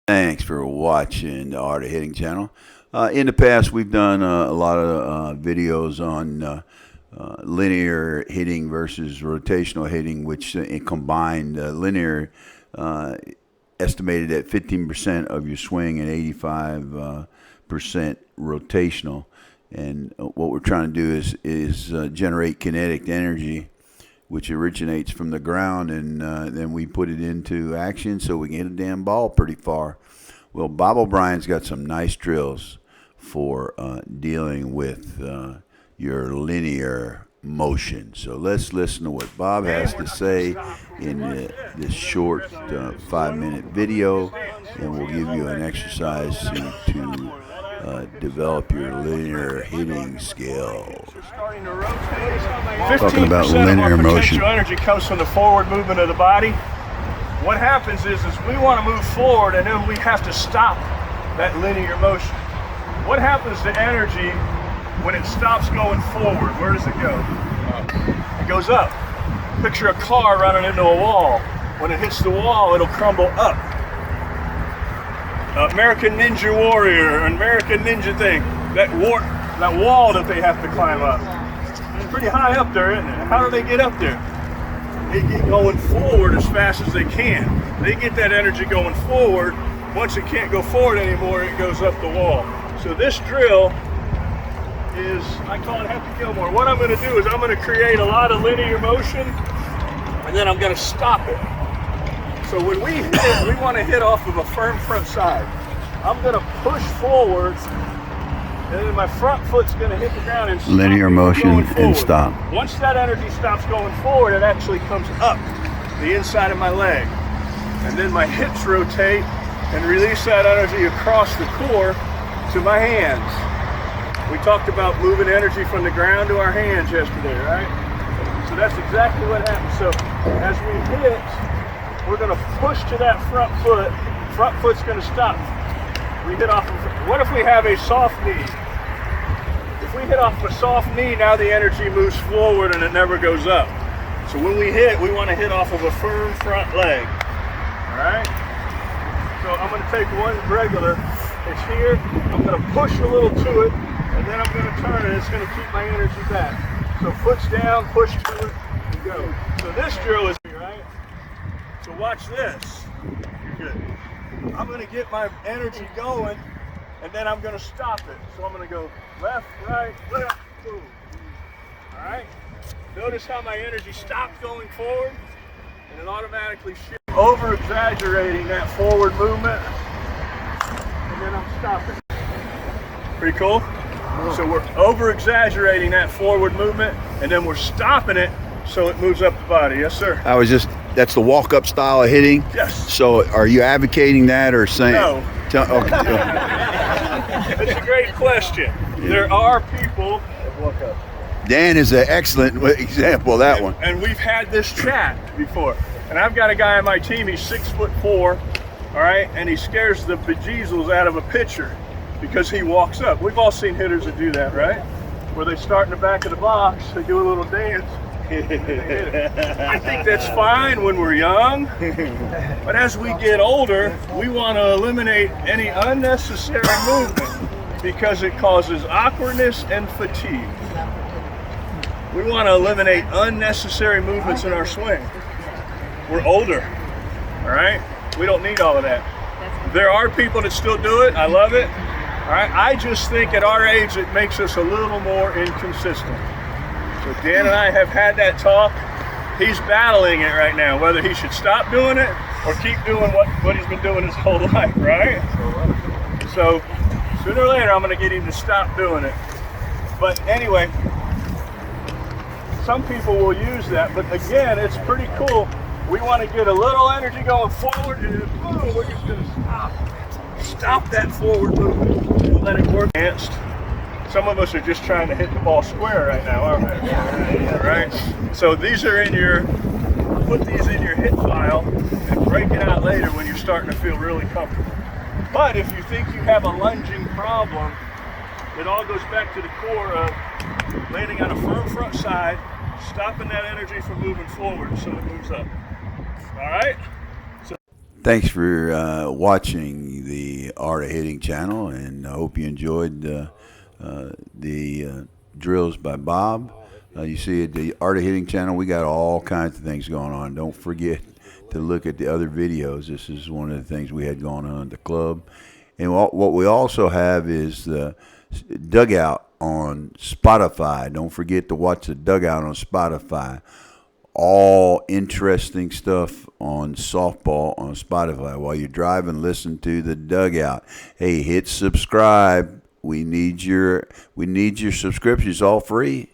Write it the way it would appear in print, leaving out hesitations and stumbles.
Thanks for watching the Art of Hitting channel. In the past, we've done a lot of videos on linear hitting versus rotational hitting, which combined linear estimated at 15% of your swing and 85% rotational. And what we're trying to do is generate kinetic energy, which originates from the ground, and then we put it into action so we can hit a damn ball pretty far. Well, Bob O'Brien's got some nice drills for dealing with your linear motion. So let's listen to what Bob has to say in this short 5-minute video, and we'll give you an exercise to develop your linear hitting skills. Talking about linear motion. Energy comes from the forward movement of the body. What happens is we want to move forward, and then we have to stop that linear motion. What happens to energy when it stops going forward? Where does it go? It goes up. Picture a car running into a wall. When it hits the wall, it'll crumble up. American Ninja Warrior, American Ninja thing, that wall that they have to climb up. It's pretty high up there, isn't it? How do they get up there? They get going forward as fast as they can. They get that energy going forward. Once it can't go forward anymore, it goes up the wall. So this drill is, I call it Happy Gilmore. What I'm going to do is I'm going to create a lot of linear motion, and then I'm going to stop it. So when we hit, we want to hit off of a firm front side. I'm going to push forward, and then my front foot's going to hit the ground and stop. Linear motion and stop. Once that energy stops going forward, it actually comes up the inside of my leg. And then my hips rotate and release that energy across the core to my hands. We talked about moving energy from the ground to our hands yesterday, right? So that's exactly what happens. So as we hit, we're going to push to that front foot. Front foot's going to stop. We hit off of, what if we have a soft knee? If we hit off of a soft knee, now the energy moves forward and it never goes up. So when we hit, we want to hit off of a firm front leg. All right? So I'm going to take one regular. It's here. I'm going to push a little to it, and then I'm going to turn it. It's going to keep my energy back. So foot's down, push to it, and go. So this drill is right. So watch this. You're good. I'm going to get my energy going, and then I'm going to stop it. So I'm going to go left, right, boom. All right? Notice how my energy stops going forward, and it automatically shifts. Over-exaggerating that forward movement, and then I'm stopping. Pretty cool? So we're over-exaggerating that forward movement, and then we're stopping it so it moves up the body. Yes, sir? That's the walk-up style of hitting? Yes. So are you advocating that or saying? No. Okay. That's a great question. Yeah. There are people that walk up. Dan is an excellent example of that one. And we've had this chat before. And I've got a guy on my team, he's 6'4", all right? And he scares the bejesus out of a pitcher because he walks up. We've all seen hitters that do that, right? Where they start in the back of the box, they do a little dance, I think that's fine when we're young, but as we get older, we want to eliminate any unnecessary movement because it causes awkwardness and fatigue. We want to eliminate unnecessary movements in our swing. We're older, all right? We don't need all of that. There are people that still do it. I love it. All right. I just think at our age, it makes us a little more inconsistent. So Dan and I have had that talk. He's battling it right now, whether he should stop doing it or keep doing what he's been doing his whole life, right? So sooner or later, I'm going to get him to stop doing it. But anyway, some people will use that, but again, it's pretty cool. We want to get a little energy going forward, and then boom, we're just going to stop that forward movement. We'll let it work. Advanced. Some of us are just trying to hit the ball square right now, aren't we? Yeah. Right? So these are in your, put these in your hit file and break it out later when you're starting to feel really comfortable. But if you think you have a lunging problem, it all goes back to the core of landing on a firm front side, stopping that energy from moving forward so it moves up. All right? Thanks for watching Art of Hitting channel, and I hope you enjoyed the drills by Bob. You see at the Art of Hitting channel, we got all kinds of things going on. Don't forget to look at the other videos. This is one of the things we had going on at the club. And what we also have is the Dugout on Spotify. Don't forget to watch the Dugout on Spotify. All interesting stuff on softball on Spotify. While you're driving, listen to the Dugout. Hey, hit subscribe. We need your subscriptions. All free.